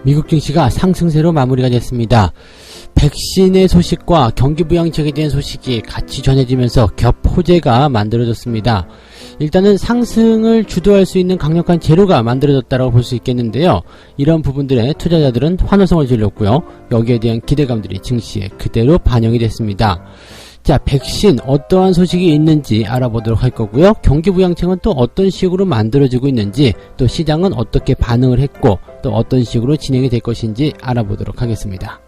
미국 증시가 상승세로 마무리가 됐습니다. 백신의 소식과 경기부양책에 대한 소식이 같이 전해지면서 겹호재가 만들어졌습니다. 일단은 상승을 주도할 수 있는 강력한 재료가 만들어졌다고 볼 수 있겠는데요. 이런 부분들에 투자자들은 환호성을 질렀고요. 여기에 대한 기대감들이 증시에 그대로 반영이 됐습니다. 자, 백신 어떠한 소식이 있는지 알아보도록 할 거고요. 경기부양책은 또 어떤 식으로 만들어지고 있는지, 또 시장은 어떻게 반응을 했고 또 어떤 식으로 진행이 될 것인지 알아보도록 하겠습니다.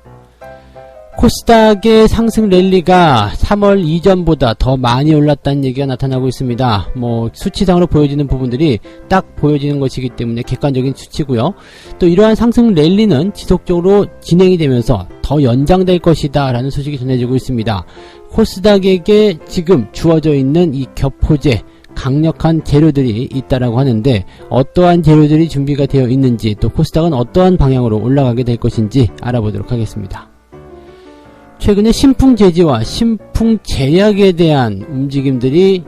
코스닥의 상승 랠리가 3월 이전보다 더 많이 올랐다는 얘기가 나타나고 있습니다. 수치상으로 보여지는 부분들이 딱 보여지는 것이기 때문에 객관적인 수치고요. 또 이러한 상승 랠리는 지속적으로 진행이 되면서 더 연장될 것이다 라는 소식이 전해지고 있습니다. 코스닥에게 지금 주어져 있는 이 겹호재, 강력한 재료들이 있다라고 하는데, 어떠한 재료들이 준비가 되어 있는지, 또 코스닥은 어떠한 방향으로 올라가게 될 것인지 알아보도록 하겠습니다. 최근에 신풍제지와 신풍제약에 대한 움직임들이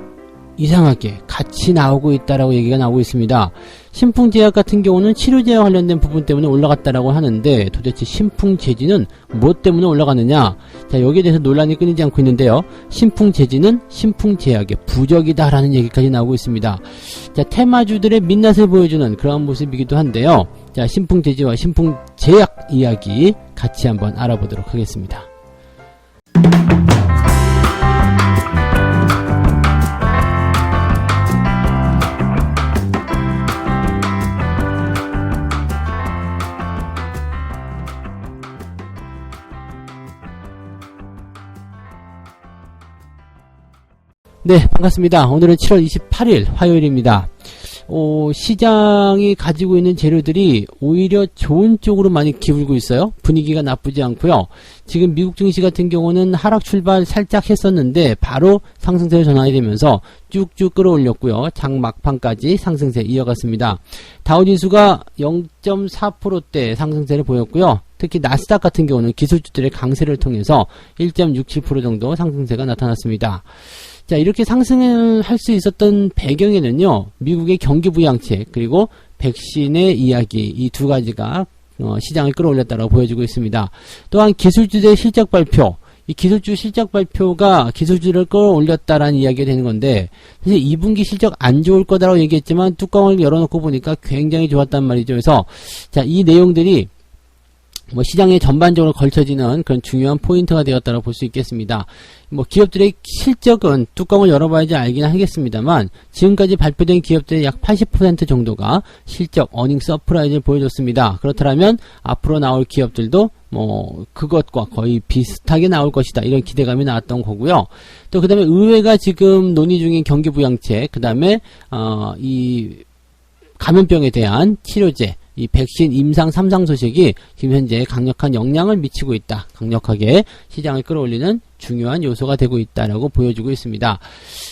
이상하게 같이 나오고 있다라고 얘기가 나오고 있습니다. 신풍제약 같은 경우는 치료제와 관련된 부분 때문에 올라갔다라고 하는데, 도대체 신풍제지는 무엇 때문에 올라가느냐? 자, 여기에 대해서 논란이 끊이지 않고 있는데요. 신풍제지는 신풍제약의 부적이다라는 얘기까지 나오고 있습니다. 자, 테마주들의 민낯을 보여주는 그런 모습이기도 한데요. 자, 신풍제지와 신풍제약 이야기 같이 한번 알아보도록 하겠습니다. 네, 반갑습니다. 오늘은 7월 28일 화요일입니다. 시장이 가지고 있는 재료들이 오히려 좋은 쪽으로 많이 기울고 있어요. 분위기가 나쁘지 않고요. 지금 미국 증시 같은 경우는 하락 출발 살짝 했었는데 바로 상승세로 전환이 되면서 쭉쭉 끌어올렸고요. 장 막판까지 상승세 이어갔습니다. 다우지수가 0.4%대 상승세를 보였고요. 특히 나스닥 같은 경우는 기술주들의 강세를 통해서 1.67% 정도 상승세가 나타났습니다. 자, 이렇게 상승을 할 수 있었던 배경에는요, 미국의 경기부양책 그리고 백신의 이야기, 이 두 가지가 시장을 끌어올렸다고 보여지고 있습니다. 또한 기술주의 실적 발표, 이 기술주 실적 발표가 기술주를 끌어올렸다라는 이야기가 되는 건데, 사실 2분기 실적 안 좋을 거다라고 얘기했지만 뚜껑을 열어놓고 보니까 굉장히 좋았단 말이죠. 그래서 자, 이 내용들이 시장에 전반적으로 걸쳐지는 그런 중요한 포인트가 되었다고 볼 수 있겠습니다. 기업들의 실적은 뚜껑을 열어봐야지 알긴 하겠습니다만, 지금까지 발표된 기업들의 약 80% 정도가 실적, 어닝 서프라이즈를 보여줬습니다. 그렇다면 앞으로 나올 기업들도 그것과 거의 비슷하게 나올 것이다, 이런 기대감이 나왔던 거고요. 또 그 다음에 의회가 지금 논의 중인 경기부양책, 그 다음에 이 감염병에 대한 치료제, 이 백신 임상 3상 소식이 지금 현재 강력한 영향을 미치고 있다. 강력하게 시장을 끌어올리는 중요한 요소가 되고 있다라고 보여주고 있습니다.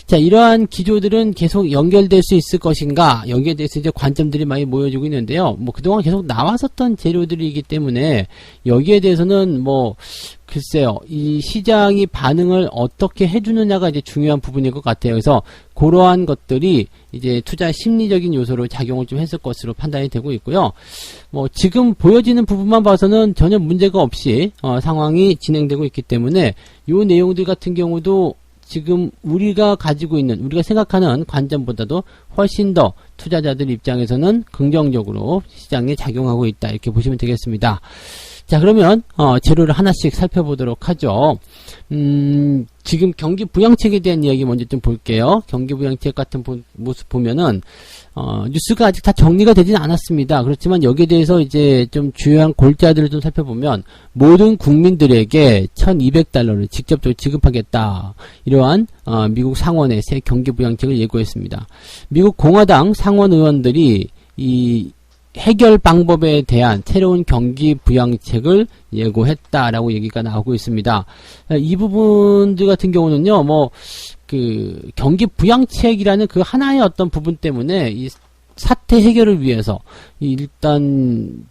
자, 이러한 기조들은 계속 연결될 수 있을 것인가? 여기에 대해서 이제 관점들이 많이 모여지고 있는데요. 그동안 계속 나왔었던 재료들이기 때문에 여기에 대해서는 글쎄요, 이 시장이 반응을 어떻게 해주느냐가 이제 중요한 부분일 것 같아요. 그래서 그러한 것들이 이제 투자 심리적인 요소로 작용을 좀 했을 것으로 판단이 되고 있고요. 지금 보여지는 부분만 봐서는 전혀 문제가 없이 상황이 진행되고 있기 때문에 요 내용들 같은 경우도 지금 우리가 가지고 있는, 우리가 생각하는 관점보다도 훨씬 더 투자자들 입장에서는 긍정적으로 시장에 작용하고 있다, 이렇게 보시면 되겠습니다. 자, 그러면 재료를 하나씩 살펴보도록 하죠. 지금 경기부양책에 대한 이야기 먼저 좀 볼게요. 경기부양책 같은 모습 보면은 뉴스가 아직 다 정리가 되진 않았습니다. 그렇지만 여기에 대해서 이제 좀 주요한 골자들을 좀 살펴보면, 모든 국민들에게 $1200를 직접적으로 지급하겠다, 이러한 미국 상원의 새 경기부양책을 예고했습니다. 미국 공화당 상원 의원들이 이 해결 방법에 대한 새로운 경기 부양책을 예고했다라고 얘기가 나오고 있습니다. 이 부분들 같은 경우는요, 경기 부양책이라는 그 하나의 어떤 부분 때문에 이 사태 해결을 위해서 일단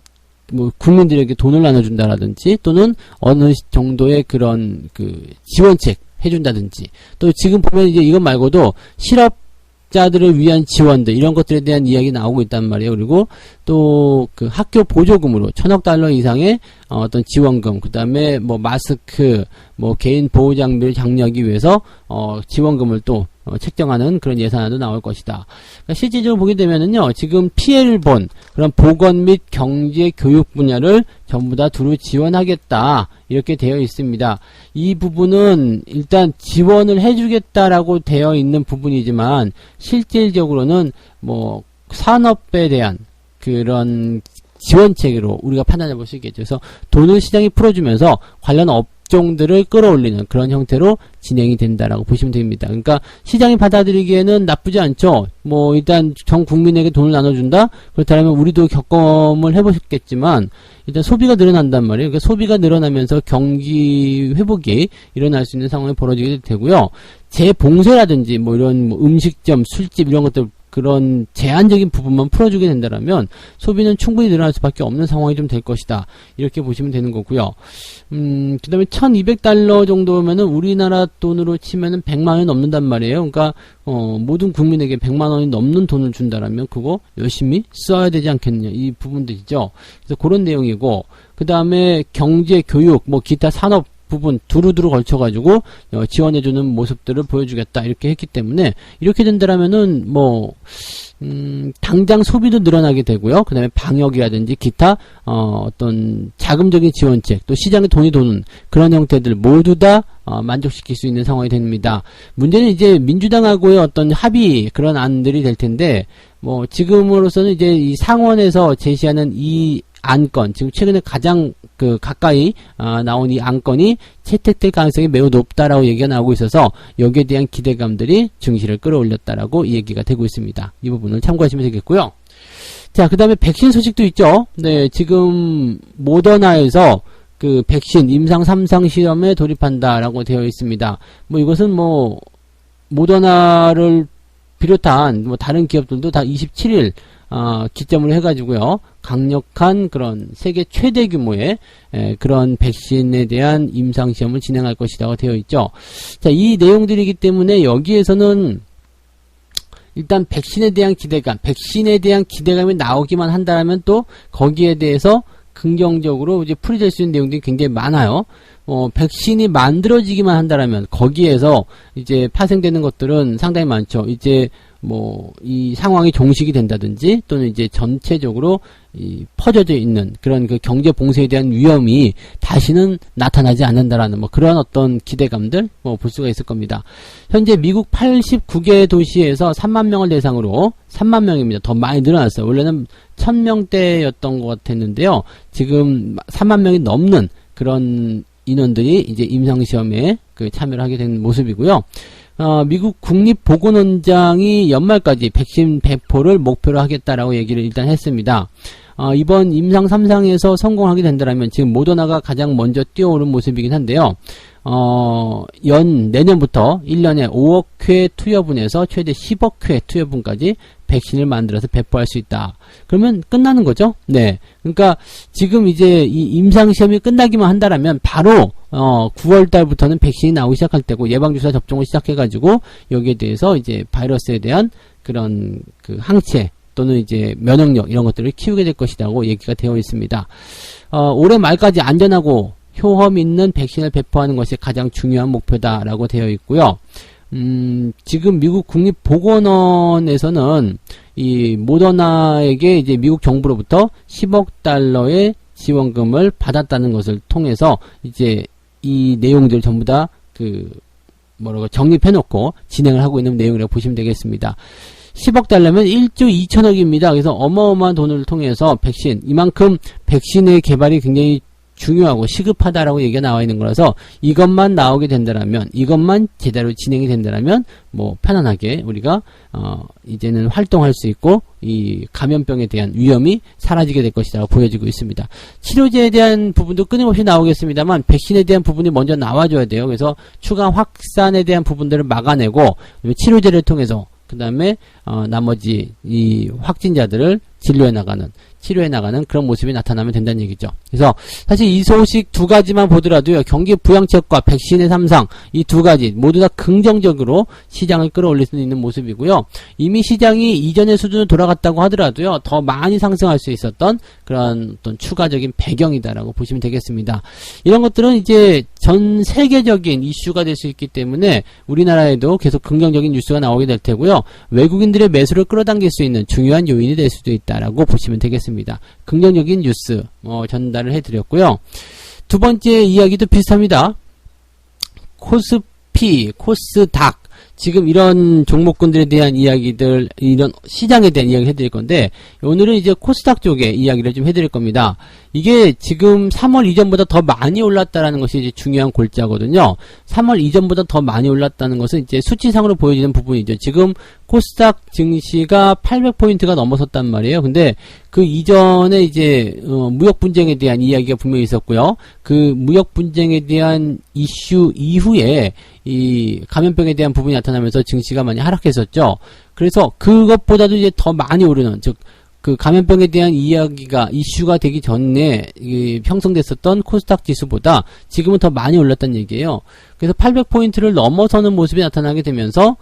국민들에게 돈을 나눠준다라든지, 또는 어느 정도의 그런 지원책 해준다든지, 또 지금 보면 이제 이것 말고도 실업 자들을 위한 지원들 이런 것들에 대한 이야기 나오고 있단 말이에요. 그리고 또 그 학교 보조금으로 1,000억 달러 이상의 어떤 지원금, 그 다음에 뭐 마스크, 뭐 개인 보호 장비를 장려하기 위해서 지원금을 또 책정하는 그런 예산안도 나올 것이다. 그러니까 실질적으로 보게 되면은요, 지금 피해를 본 그런 보건 및 경제 교육 분야를 전부 다 두루 지원하겠다 이렇게 되어 있습니다. 이 부분은 일단 지원을 해주겠다라고 되어 있는 부분이지만 실질적으로는 뭐 산업에 대한 그런 지원책으로 우리가 판단해 볼 수 있겠죠. 그래서 돈을 시장이 풀어주면서 관련 업종들을 끌어올리는 그런 형태로 진행이 된다라고 보시면 됩니다. 그러니까 시장이 받아들이기에는 나쁘지 않죠. 뭐 일단 전 국민에게 돈을 나눠준다? 그렇다면 우리도 겪음을 해보셨겠지만 일단 소비가 늘어난단 말이에요. 그러니까 소비가 늘어나면서 경기 회복이 일어날 수 있는 상황이 벌어지게 되고요. 재봉쇄라든지 뭐 이런 뭐 음식점, 술집 이런 것들 그런 제한적인 부분만 풀어주게 된다면 소비는 충분히 늘어날 수밖에 없는 상황이 좀 될 것이다. 이렇게 보시면 되는 거고요. 그 다음에 1,200달러 정도면은 우리나라 돈으로 치면은 100만 원이 넘는단 말이에요. 그러니까 모든 국민에게 100만 원이 넘는 돈을 준다라면 그거 열심히 써야 되지 않겠느냐. 이 부분들이죠. 그래서 그런 내용이고, 그 다음에 경제, 교육, 뭐 기타 산업 부분 두루두루 걸쳐가지고 지원해주는 모습들을 보여주겠다 이렇게 했기 때문에 이렇게 된다라면은 뭐 당장 소비도 늘어나게 되고요. 그 다음에 방역이라든지 기타 어떤 자금적인 지원책, 또 시장에 돈이 도는 그런 형태들 모두 다 만족시킬 수 있는 상황이 됩니다. 문제는 이제 민주당하고의 어떤 합의 그런 안들이 될 텐데 뭐 지금으로서는 이제 이 상원에서 제시하는 이 안건, 지금 최근에 가장 가까이 나온 이 안건이 채택될 가능성이 매우 높다라고 얘기가 나오고 있어서 여기에 대한 기대감들이 증시를 끌어올렸다라고 얘기가 되고 있습니다. 이 부분을 참고하시면 되겠고요. 자, 그 다음에 백신 소식도 있죠. 네, 지금 모더나에서 그 백신 임상 3상 시험에 돌입한다라고 되어 있습니다. 뭐 이것은 뭐 모더나를 비롯한 뭐 다른 기업들도 다 27일 기점을 해가지고요, 강력한 그런 세계 최대 규모의 그런 백신에 대한 임상시험을 진행할 것이라고 되어 있죠. 자, 이 내용들이기 때문에 여기에서는 일단 백신에 대한 기대감이 나오기만 한다면 또 거기에 대해서 긍정적으로 이제 풀이될 수 있는 내용들이 굉장히 많아요. 백신이 만들어지기만 한다면 거기에서 이제 파생되는 것들은 상당히 많죠. 이제 뭐 이 상황이 종식이 된다든지 또는 이제 전체적으로 퍼져져 있는 그런 그 경제 봉쇄에 대한 위험이 다시는 나타나지 않는다라는 뭐 그런 어떤 기대감들 뭐 볼 수가 있을 겁니다. 현재 미국 89개 도시에서 3만 명을 대상으로 3만 명입니다. 더 많이 늘어났어요. 원래는 1,000명대였던 것 같았는데요. 지금 3만 명이 넘는 그런 인원들이 이제 임상시험에 참여를 하게 된 모습이고요. 미국 국립보건원장이 연말까지 백신 배포를 목표로 하겠다라고 얘기를 일단 했습니다. 이번 임상 3상에서 성공하게 된다면 지금 모더나가 가장 먼저 뛰어오른 모습이긴 한데요. 내년부터 1년에 5억 회 투여분에서 최대 10억 회 투여분까지 백신을 만들어서 배포할 수 있다. 그러면 끝나는 거죠? 네. 그러니까 지금 이제 이 임상시험이 끝나기만 한다라면 바로 9월 달부터는 백신이 나오기 시작할 때고 예방주사 접종을 시작해가지고 여기에 대해서 이제 바이러스에 대한 그런 그 항체 또는 이제 면역력 이런 것들을 키우게 될 것이라고 얘기가 되어 있습니다. 올해 말까지 안전하고 효험 있는 백신을 배포하는 것이 가장 중요한 목표다라고 되어 있고요. 지금 미국 국립보건원에서는 이 모더나에게 이제 미국 정부로부터 10억 달러의 지원금을 받았다는 것을 통해서 이제 이 내용들 전부 다 정립해놓고 진행을 하고 있는 내용이라고 보시면 되겠습니다. 10억 달러면 1조 2천억입니다. 그래서 어마어마한 돈을 통해서 이만큼 백신의 개발이 굉장히 중요하고 시급하다라고 얘기가 나와 있는 거라서 이것만 나오게 된다라면, 이것만 제대로 진행이 된다라면 뭐 편안하게 우리가 이제는 활동할 수 있고 이 감염병에 대한 위험이 사라지게 될 것이라고 보여지고 있습니다. 치료제에 대한 부분도 끊임없이 나오겠습니다만 백신에 대한 부분이 먼저 나와줘야 돼요. 그래서 추가 확산에 대한 부분들을 막아내고 치료제를 통해서 그 다음에 나머지 이 확진자들을 진료해 나가는, 치료해 나가는 그런 모습이 나타나면 된다는 얘기죠. 그래서 사실 이 소식 두 가지만 보더라도요, 경기 부양책과 백신의 삼상 이 두 가지 모두 다 긍정적으로 시장을 끌어올릴 수 있는 모습이고요. 이미 시장이 이전의 수준으로 돌아갔다고 하더라도요, 더 많이 상승할 수 있었던 그런 어떤 추가적인 배경이다라고 보시면 되겠습니다. 이런 것들은 이제 전 세계적인 이슈가 될 수 있기 때문에 우리나라에도 계속 긍정적인 뉴스가 나오게 될 테고요. 외국인들의 매수를 끌어당길 수 있는 중요한 요인이 될 수도 있다라고 보시면 되겠습니다. 긍정적인 뉴스 전달을 해드렸고요. 두 번째 이야기도 비슷합니다. 코스피, 코스닥 지금 이런 종목군들에 대한 이야기들, 이런 시장에 대한 이야기 해드릴 건데, 오늘은 이제 코스닥 쪽에 이야기를 좀 해드릴 겁니다. 이게 지금 3월 이전보다 더 많이 올랐다라는 것이 이제 중요한 골자거든요. 3월 이전보다 더 많이 올랐다는 것은 이제 수치상으로 보여지는 부분이죠. 지금 코스닥 증시가 800포인트가 넘어섰단 말이에요. 근데 그 이전에 이제 무역 분쟁에 대한 이야기가 분명히 있었고요. 그 무역 분쟁에 대한 이슈 이후에 이 감염병에 대한 부분이 나타나면서 증시가 많이 하락했었죠. 그래서 그것보다도 이제 더 많이 오르는, 즉 그 감염병에 대한 이슈가 되기 전에 형성됐었던 코스닥 지수보다 지금은 더 많이 올랐다는 얘기예요. 그래서 800포인트를 넘어서는 모습이 나타나게 되면서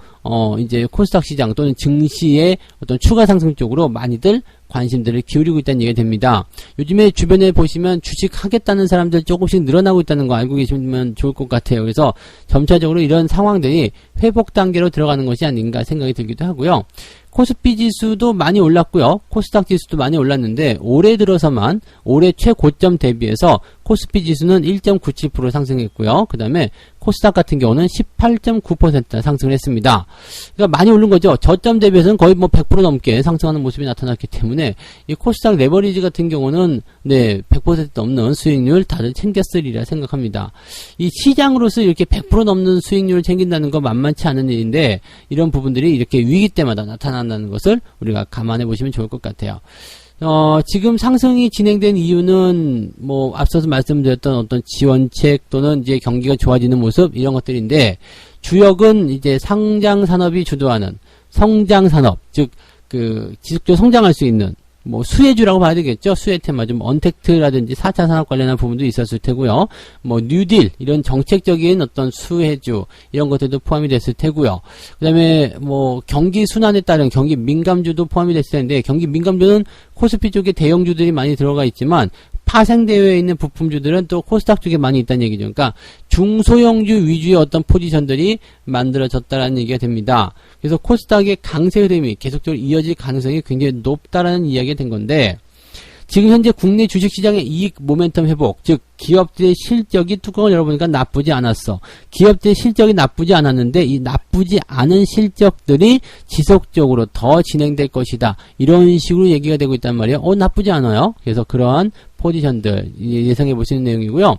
이제 코스닥 시장 또는 증시의 어떤 추가 상승 쪽으로 많이들 관심들을 기울이고 있다는 얘기가 됩니다. 요즘에 주변에 보시면 주식 하겠다는 사람들 조금씩 늘어나고 있다는 거 알고 계시면 좋을 것 같아요. 그래서 점차적으로 이런 상황들이 회복 단계로 들어가는 것이 아닌가 생각이 들기도 하고요. 코스피 지수도 많이 올랐고요. 코스닥 지수도 많이 올랐는데 올해 들어서만 올해 최고점 대비해서 코스피 지수는 1.97% 상승했고요. 그 다음에 코스닥 같은 경우는 18.9% 상승을 했습니다. 그러니까 많이 오른 거죠. 저점 대비해서는 거의 뭐 100% 넘게 상승하는 모습이 나타났기 때문에 이 코스닥 레버리지 같은 경우는 100% 넘는 수익률 다들 챙겼으리라 생각합니다. 이 시장으로서 이렇게 100% 넘는 수익률을 챙긴다는 건 만만치 않은 일인데 이런 부분들이 이렇게 위기 때마다 나타난다는 것을 우리가 감안해 보시면 좋을 것 같아요. 지금 상승이 진행된 이유는 뭐 앞서서 말씀드렸던 어떤 지원책 또는 이제 경기가 좋아지는 모습 이런 것들인데 주역은 이제 상장 산업이 주도하는 성장 산업, 즉 그 지속적으로 성장할 수 있는 뭐 수혜주라고 봐야 되겠죠. 수혜 테마 좀 언택트라든지 4차 산업 관련한 부분도 있었을 테고요. 뭐 뉴딜 이런 정책적인 어떤 수혜주 이런 것들도 포함이 됐을 테고요. 그다음에 뭐 경기 순환에 따른 경기 민감주도 포함이 됐을 텐데 경기 민감주는 코스피 쪽에 대형주들이 많이 들어가 있지만 파생되어 있는 부품주들은 또 코스닥 쪽에 많이 있다는 얘기죠. 그러니까 중소형주 위주의 어떤 포지션들이 만들어졌다라는 얘기가 됩니다. 그래서 코스닥의 강세 흐름이 계속적으로 이어질 가능성이 굉장히 높다라는 이야기가 된 건데 지금 현재 국내 주식시장의 이익 모멘텀 회복, 즉 기업들의 실적이 뚜껑을 열어보니까 나쁘지 않았어. 기업들의 실적이 나쁘지 않았는데 이 나쁘지 않은 실적들이 지속적으로 더 진행될 것이다. 이런 식으로 얘기가 되고 있단 말이에요. 나쁘지 않아요. 그래서 그러한 포지션들 예상해 보시는 내용이고요.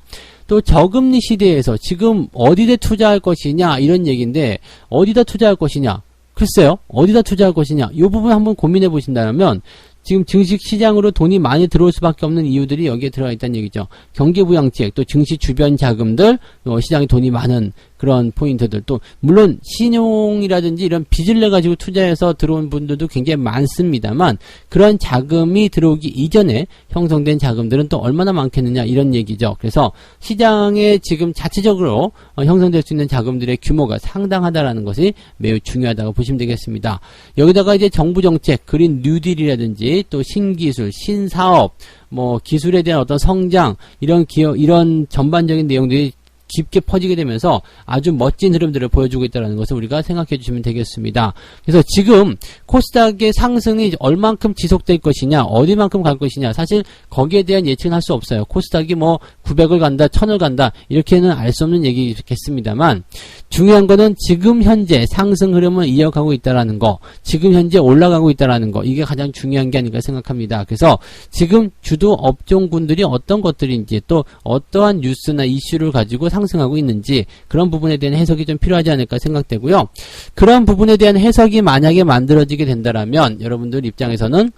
또 저금리 시대에서 지금 어디에 투자할 것이냐 이런 얘기인데 어디다 투자할 것이냐. 글쎄요. 어디다 투자할 것이냐. 이 부분 한번 고민해 보신다면 지금 증시시장으로 돈이 많이 들어올 수밖에 없는 이유들이 여기에 들어가 있다는 얘기죠. 경기부양책, 또 증시 주변 자금들, 시장에 돈이 많은 그런 포인트들, 또 물론 신용이라든지 이런 빚을 내가지고 투자해서 들어온 분들도 굉장히 많습니다만 그런 자금이 들어오기 이전에 형성된 자금들은 또 얼마나 많겠느냐 이런 얘기죠. 그래서 시장에 지금 자체적으로 형성될 수 있는 자금들의 규모가 상당하다라는 것이 매우 중요하다고 보시면 되겠습니다. 여기다가 이제 정부 정책, 그린 뉴딜이라든지 또 신기술, 신사업, 뭐 기술에 대한 어떤 성장 이런 이런 전반적인 내용들이 깊게 퍼지게 되면서 아주 멋진 흐름들을 보여주고 있다는 것을 우리가 생각해 주시면 되겠습니다. 그래서 지금 코스닥의 상승이 얼만큼 지속될 것이냐, 어디만큼 갈 것이냐, 사실 거기에 대한 예측은 할 수 없어요. 코스닥이 뭐 900을 간다, 1000을 간다 이렇게는 알 수 없는 얘기겠습니다만 중요한 거는 지금 현재 상승 흐름을 이어가고 있다라는 거, 지금 현재 올라가고 있다라는 거, 이게 가장 중요한 게 아닌가 생각합니다. 그래서 지금 주도 업종군들이 어떤 것들인지 또 어떠한 뉴스나 이슈를 가지고 상승하고 있는지 그런 부분에 대한 해석이 좀 필요하지 않을까 생각되고요. 그런 부분에 대한 해석이 만약에 만들어지게 된다라면 여러분들 입장에서는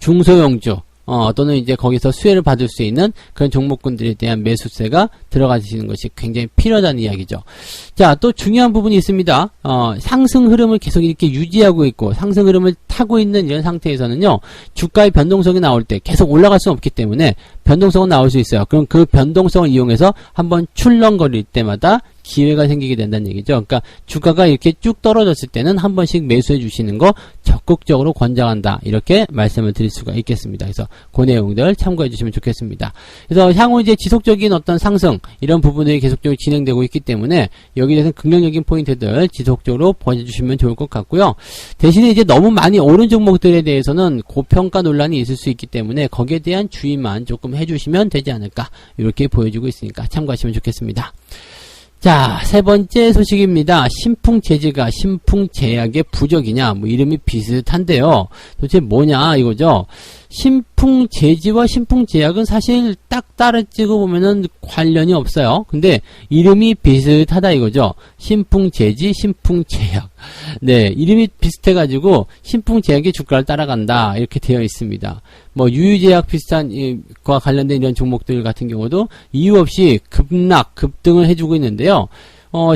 중소형주, 또는 이제 거기서 수혜를 받을 수 있는 그런 종목군들에 대한 매수세가 들어가시는 것이 굉장히 필요하다는 이야기죠. 자, 또 중요한 부분이 있습니다. 상승 흐름을 계속 이렇게 유지하고 있고 상승 흐름을 타고 있는 이런 상태에서는요, 주가의 변동성이 나올 때 계속 올라갈 수는 없기 때문에 변동성은 나올 수 있어요. 그럼 그 변동성을 이용해서 한번 출렁거릴 때마다 기회가 생기게 된다는 얘기죠. 그러니까 주가가 이렇게 쭉 떨어졌을 때는 한 번씩 매수해 주시는 거 적극적으로 권장한다. 이렇게 말씀을 드릴 수가 있겠습니다. 그래서 그 내용들 참고해 주시면 좋겠습니다. 그래서 향후 이제 지속적인 어떤 상승 이런 부분들이 계속적으로 진행되고 있기 때문에 여기에 대해서 긍정적인 포인트들 지속적으로 보여주시면 좋을 것 같고요. 대신에 이제 너무 많이 오른 종목들에 대해서는 고평가 논란이 있을 수 있기 때문에 거기에 대한 주의만 조금 해주시면 되지 않을까 이렇게 보여주고 있으니까 참고하시면 좋겠습니다. 자, 세 번째 소식입니다. 신풍제지가 신풍제약의 부적이냐, 뭐 이름이 비슷한데요. 도대체 뭐냐 이거죠. 신풍제지와 신풍제약은 사실 딱 따라찍어 보면은 관련이 없어요. 근데 이름이 비슷하다 이거죠. 신풍제지, 신풍제약. 네, 이름이 비슷해가지고 신풍제약의 주가를 따라간다 이렇게 되어 있습니다. 뭐 유유제약 비슷한 과 관련된 이런 종목들 같은 경우도 이유 없이 급락, 급등을 해주고 있는데요.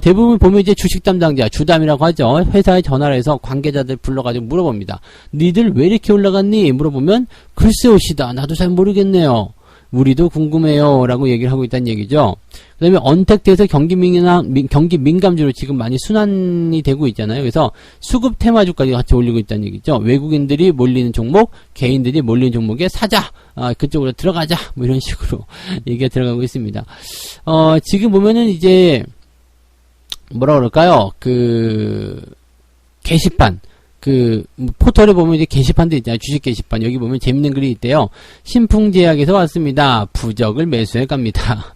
대부분 보면 이제 주식 담당자, 주담이라고 하죠. 회사에 전화를 해서 관계자들 불러가지고 물어봅니다. 니들 왜 이렇게 올라갔니? 물어보면, 글쎄 오시다. 나도 잘 모르겠네요. 우리도 궁금해요. 라고 얘기를 하고 있다는 얘기죠. 그 다음에 언택트에서 경기 민감주로 지금 많이 순환이 되고 있잖아요. 그래서 수급 테마주까지 같이 올리고 있다는 얘기죠. 외국인들이 몰리는 종목, 개인들이 몰리는 종목에 사자, 그쪽으로 들어가자. 뭐 이런 식으로 얘기가 들어가고 있습니다. 지금 보면은 이제, 뭐라 그럴까요? 게시판. 포털에 보면 이제 게시판도 있잖아요. 주식 게시판. 여기 보면 재밌는 글이 있대요. 신풍제약에서 왔습니다. 부적을 매수해 갑니다.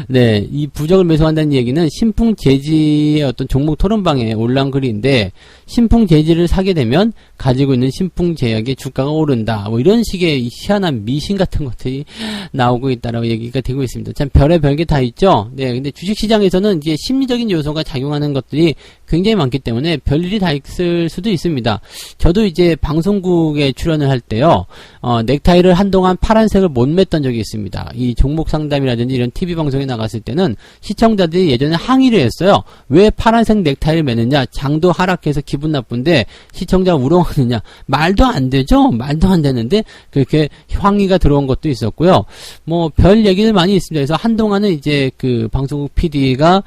네, 이 부적을 매수한다는 얘기는 신풍제지의 어떤 종목 토론방에 올라온 글인데, 신풍제지를 사게 되면 가지고 있는 신풍제약의 주가가 오른다. 뭐 이런 식의 희한한 미신 같은 것들이 나오고 있다라고 얘기가 되고 있습니다. 참 별의 별게 다 있죠. 네, 근데 주식시장에서는 이제 심리적인 요소가 작용하는 것들이 굉장히 많기 때문에 별일이 다 있을 수도 있습니다. 저도 이제 방송국에 출연을 할 때요, 넥타이를 한동안 파란색을 못 맸던 적이 있습니다. 이 종목 상담이라든지 이런 TV 방송에 나갔을 때는 시청자들이 예전에 항의를 했어요. 왜 파란색 넥타이를 매느냐? 장도 하락해서 기분 나쁜데 시청자가 우롱하느냐? 말도 안 되죠? 말도 안 되는데 그렇게 항의가 들어온 것도 있었고요. 뭐 별 얘기들 많이 있습니다. 그래서 한동안은 이제 그 방송국 PD가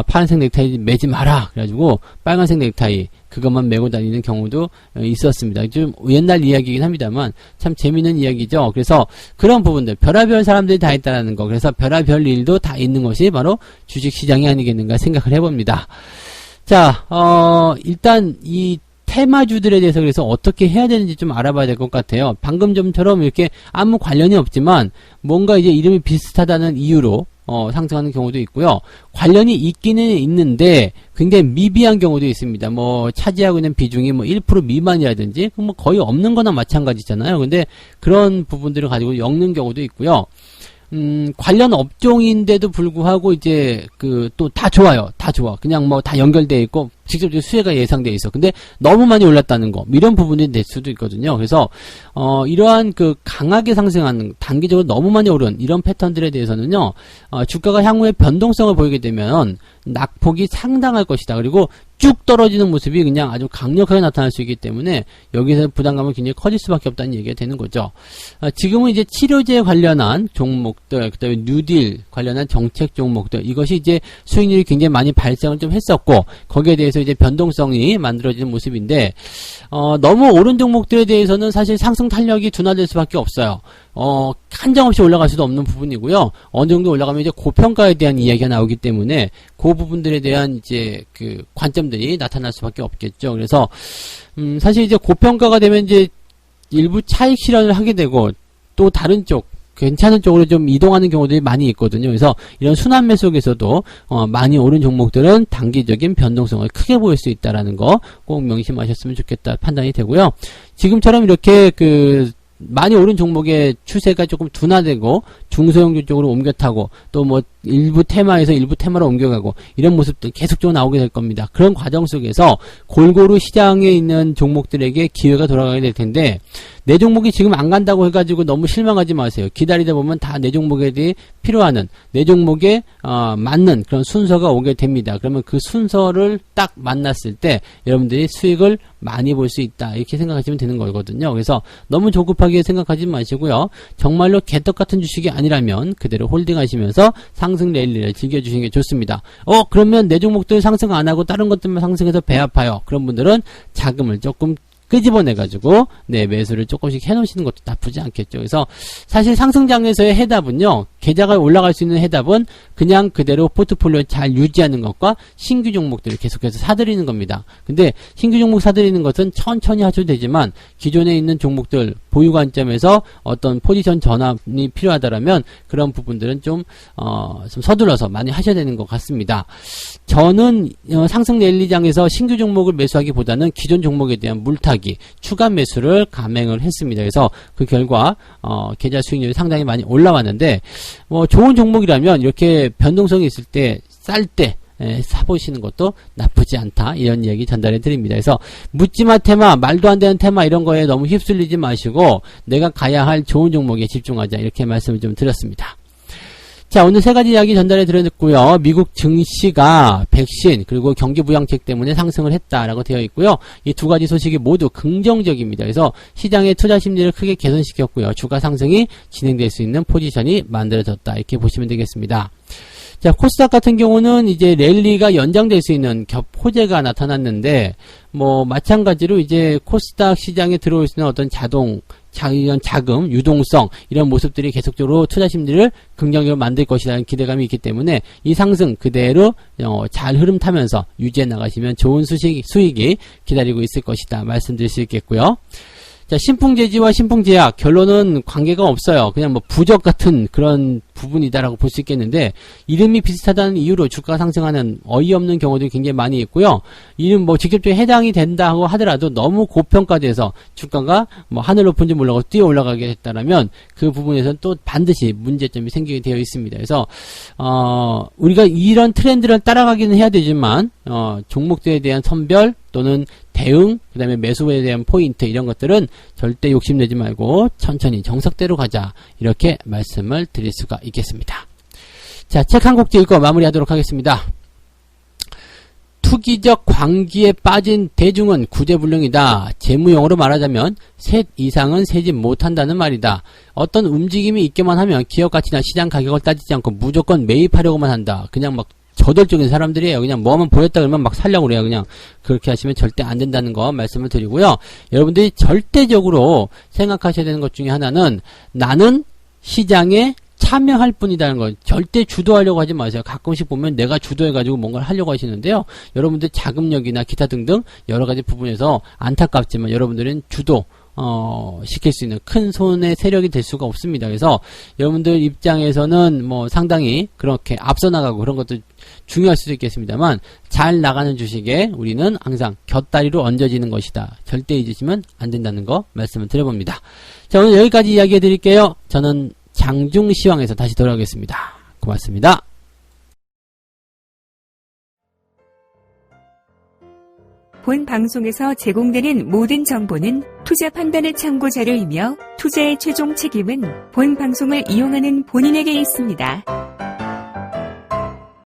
파란색 넥타이 매지 마라. 그래가지고 빨간색 넥타이 그것만 메고 다니는 경우도 있었습니다. 좀 옛날 이야기이긴 합니다만 참 재미있는 이야기죠. 그래서 그런 부분들 별의별 사람들이 다 있다라는 거, 그래서 별의별 일도 다 있는 것이 바로 주식시장이 아니겠는가 생각을 해봅니다. 자, 일단 이 테마주들에 대해서 그래서 어떻게 해야 되는지 좀 알아봐야 될 것 같아요. 방금 전처럼 이렇게 아무 관련이 없지만 뭔가 이제 이름이 비슷하다는 이유로 상승하는 경우도 있고요. 관련이 있기는 있는데 굉장히 미비한 경우도 있습니다. 뭐 차지하고 있는 비중이 뭐 1% 미만이라든지 뭐 거의 없는 거나 마찬가지잖아요. 근데 그런 부분들을 가지고 엮는 경우도 있고요. 관련 업종인데도 불구하고 이제 또 다 좋아요. 다 좋아. 그냥 뭐 다 연결되어 있고 직접적으로 수혜가 예상되어 있어. 근데 너무 많이 올랐다는 거, 이런 부분이 될 수도 있거든요. 그래서 이러한 강하게 상승하는, 단기적으로 너무 많이 오른 이런 패턴들에 대해서는요, 주가가 향후에 변동성을 보이게 되면 낙폭이 상당할 것이다. 그리고 쭉 떨어지는 모습이 그냥 아주 강력하게 나타날 수 있기 때문에 여기서 부담감은 굉장히 커질 수밖에 없다는 얘기가 되는 거죠. 지금은 이제 치료제 관련한 종목들, 그다음에 뉴딜 관련한 정책 종목들, 이것이 이제 수익률이 굉장히 많이 발생을 좀 했었고, 거기에 대해서 이제 변동성이 만들어지는 모습인데, 너무 오른 종목들에 대해서는 사실 상승 탄력이 둔화될 수밖에 없어요. 한정없이 올라갈 수도 없는 부분이고요. 어느 정도 올라가면 이제 고평가에 대한 이야기가 나오기 때문에 그 부분들에 대한 이제 관점들이 나타날 수밖에 없겠죠. 그래서 사실 이제 고평가가 되면 이제 일부 차익 실현을 하게 되고 또 다른 쪽 괜찮은 쪽으로 좀 이동하는 경우들이 많이 있거든요. 그래서 이런 순환매 속에서도 많이 오른 종목들은 단기적인 변동성을 크게 보일 수 있다라는 거 꼭 명심하셨으면 좋겠다 판단이 되고요. 지금처럼 이렇게 많이 오른 종목의 추세가 조금 둔화되고 중소형주 쪽으로 옮겨 타고 또 뭐 일부 테마에서 일부 테마로 옮겨가고 이런 모습들 계속적으로 나오게 될 겁니다. 그런 과정 속에서 골고루 시장에 있는 종목들에게 기회가 돌아가게 될 텐데, 내 종목이 지금 안 간다고 해가지고 너무 실망하지 마세요. 기다리다 보면 다 내 종목에 대해 필요하는, 내 종목에 맞는 그런 순서가 오게 됩니다. 그러면 그 순서를 딱 만났을 때 여러분들이 수익을 많이 볼 수 있다, 이렇게 생각하시면 되는 거거든요. 그래서 너무 조급하게 생각하지 마시고요. 정말로 개떡 같은 주식이 아니라면 그대로 홀딩하시면서 상승 랠리를 즐겨주시는 게 좋습니다. 그러면 내 종목들 상승 안 하고 다른 것들만 상승해서 배 아파요. 그런 분들은 자금을 조금 끄집어내가지고 매수를 조금씩 해놓으시는 것도 나쁘지 않겠죠. 그래서 사실 상승장에서의 해답은요, 계좌가 올라갈 수 있는 해답은 그냥 그대로 포트폴리오 잘 유지하는 것과 신규 종목들을 계속해서 사들이는 겁니다. 근데 신규 종목 사들이는 것은 천천히 하셔도 되지만 기존에 있는 종목들 보유 관점에서 어떤 포지션 전환이 필요하다면 그런 부분들은 좀 서둘러서 많이 하셔야 되는 것 같습니다. 저는 상승 랠리장에서 신규 종목을 매수하기보다는 기존 종목에 대한 물타기, 추가 매수를 감행을 했습니다. 그래서 그 결과 계좌 수익률이 상당히 많이 올라왔는데, 좋은 종목이라면 이렇게 변동성이 있을 때, 쌀 때 사보시는 것도 나쁘지 않다, 이런 이야기 전달해 드립니다. 그래서 묻지마 테마, 말도 안 되는 테마 이런 거에 너무 휩쓸리지 마시고 내가 가야 할 좋은 종목에 집중하자, 이렇게 말씀을 좀 드렸습니다. 자, 오늘 세 가지 이야기 전달해 드렸고요. 미국 증시가 백신 그리고 경기 부양책 때문에 상승을 했다라고 되어 있고요. 이 두 가지 소식이 모두 긍정적입니다. 그래서 시장의 투자 심리를 크게 개선시켰고요. 주가 상승이 진행될 수 있는 포지션이 만들어졌다, 이렇게 보시면 되겠습니다. 자, 코스닥 같은 경우는 이제 랠리가 연장될 수 있는 호재가 나타났는데, 마찬가지로 이제 코스닥 시장에 들어올 수 있는 어떤 이런 자금, 유동성, 이런 모습들이 계속적으로 투자 심리를 긍정적으로 만들 것이라는 기대감이 있기 때문에 이 상승 그대로 잘 흐름 타면서 유지해 나가시면 좋은 수익이 기다리고 있을 것이다, 말씀드릴 수 있겠고요. 자, 신풍제지와 신풍제약, 결론은 관계가 없어요. 그냥 부적 같은 그런 부분이다라고 볼 수 있겠는데, 이름이 비슷하다는 이유로 주가가 상승하는 어이없는 경우도 굉장히 많이 있고요. 이름 직접적으로 해당이 된다고 하더라도 너무 고평가돼서 주가가 하늘 높은지 몰라고 뛰어 올라가게 됐다라면 그 부분에서는 또 반드시 문제점이 생기게 되어 있습니다. 그래서 우리가 이런 트렌드를 따라가기는 해야 되지만 종목들에 대한 선별 또는 대응, 그 다음에 매수에 대한 포인트, 이런 것들은 절대 욕심내지 말고 천천히 정석대로 가자, 이렇게 말씀을 드릴 수가 있겠습니다. 자, 책 한 곡 읽고 마무리하도록 하겠습니다. 투기적 광기에 빠진 대중은 구제불능이다. 재무용어로 말하자면 셋 이상은 세지 못한다는 말이다. 어떤 움직임이 있게만 하면 기업 가치나 시장 가격을 따지지 않고 무조건 매입하려고만 한다. 그냥 저돌적인 사람들이에요. 그냥 뭐만 보였다 그러면 막 살려고 그래요. 그냥 그렇게 하시면 절대 안 된다는 거 말씀을 드리고요. 여러분들이 절대적으로 생각하셔야 되는 것 중에 하나는, 나는 시장에 참여할 뿐이라는 거. 절대 주도하려고 하지 마세요. 가끔씩 보면 내가 주도해가지고 뭔가를 하려고 하시는데요. 여러분들 자금력이나 기타 등등 여러 가지 부분에서 안타깝지만 여러분들은 주도 시킬 수 있는 큰 손의 세력이 될 수가 없습니다. 그래서 여러분들 입장에서는 상당히 그렇게 앞서 나가고 그런 것도 중요할 수도 있겠습니다만, 잘 나가는 주식에 우리는 항상 곁다리로 얹어지는 것이다. 절대 잊으시면 안 된다는 거 말씀을 드려봅니다. 자, 오늘 여기까지 이야기해 드릴게요. 저는 장중시황에서 다시 돌아오겠습니다. 고맙습니다. 본 방송에서 제공되는 모든 정보는 투자 판단의 참고 자료이며 투자의 최종 책임은 본 방송을 이용하는 본인에게 있습니다.